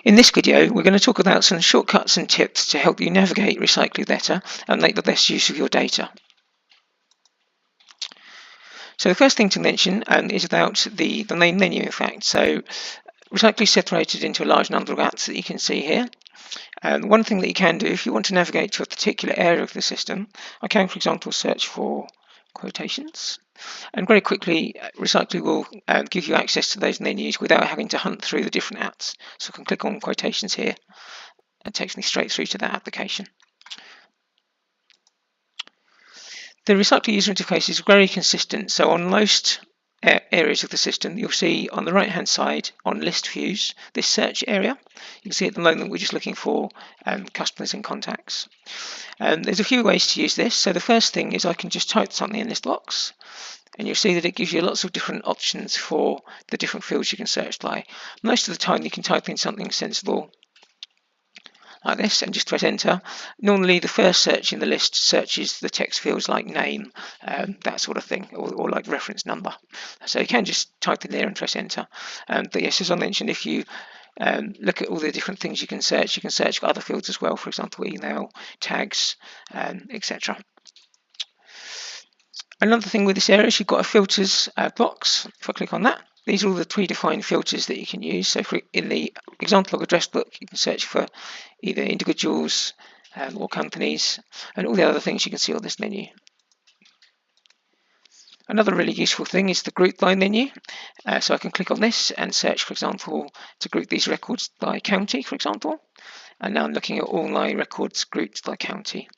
In this video, we're going to talk about some shortcuts and tips to help you navigate Recycly better and make the best use of your data. So the first thing to mention is about the main menu, in fact. So Recycly is separated into a large number of apps that you can see here. One thing that you can do if you want to navigate to a particular area of the system, I can, for example, search for quotations. And very quickly, Recycly will give you access to those menus without having to hunt through the different apps. So I can click on quotations here. It takes me straight through to that application. The Recycly user interface is very consistent. So on most areas of the system, you'll see on the right hand side on list views, this search area. You can see at the moment we're just looking for customers and contacts. There's a few ways to use this. So the first thing is I can just type something in this box, and you'll see that it gives you lots of different options for the different fields you can search by. Most of the time you can type in something sensible like this and just press enter. Normally the first search in the list searches the text fields like name, that sort of thing, or like reference number. So you can just type in there and press enter. But yes, as I mentioned, if you look at all the different things you can search for other fields as well, for example email, tags, etc. Another thing with this area is you've got a filters box. If I click on that, these are all the predefined filters that you can use. So in the example log address book, you can search for either individuals or companies, and all the other things you can see on this menu. Another really useful thing is the group by menu. So I can click on this and search, for example, to group these records by county, for example. And now I'm looking at all my records grouped by county.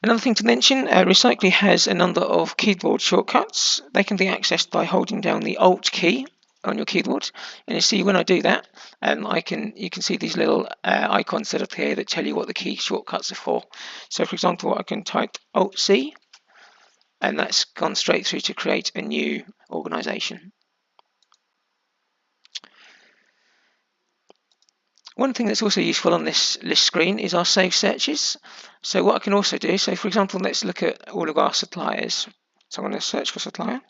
Another thing to mention, Recycly has a number of keyboard shortcuts. They can be accessed by holding down the Alt key on your keyboard. And you see when I do that, you can see these little icons that appear that tell you what the key shortcuts are for. So for example, I can type Alt-C, and that's gone straight through to create a new organization. One thing that's also useful on this list screen is our save searches. So what I can also do, so for example, let's look at all of our suppliers. So I'm going to search for supplier.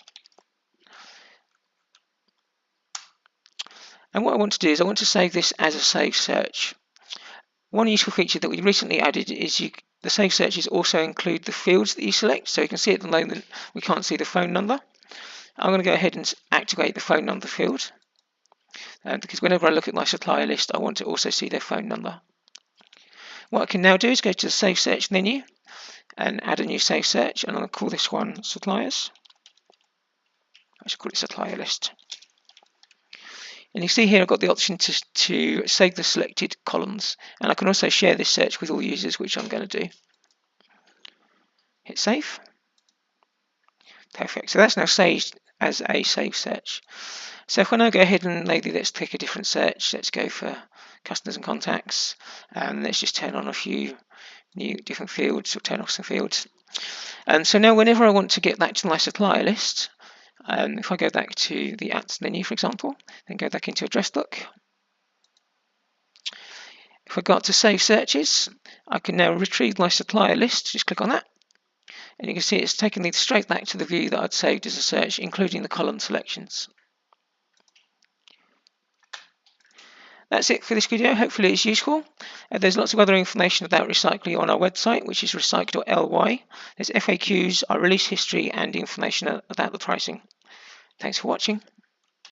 And what I want to do is I want to save this as a save search. One useful feature that we recently added is the save searches also include the fields that you select. So you can see at the moment we can't see the phone number. I'm going to go ahead and activate the phone number field. Because whenever I look at my supplier list, I want to also see their phone number. What I can now do is go to the Save Search menu and add a new Save Search, and I'm going to call this one Suppliers. I should call it Supplier List. And you see here I've got the option to save the selected columns, and I can also share this search with all users, which I'm going to do. Hit Save. Perfect. So that's now saved as a Save Search. So if I now go ahead and maybe let's pick a different search, let's go for customers and contacts, and let's just turn on a few new different fields or turn off some fields. And so now whenever I want to get back to my supplier list, if I go back to the apps menu, for example, then go back into address book. If I go up to save searches, I can now retrieve my supplier list, just click on that. And you can see it's taken me straight back to the view that I'd saved as a search, including the column selections. That's it for this video. Hopefully it's useful. There's lots of other information about Recycly on our website, which is recycle.ly. There's FAQs, our release history, and information about the pricing. Thanks for watching.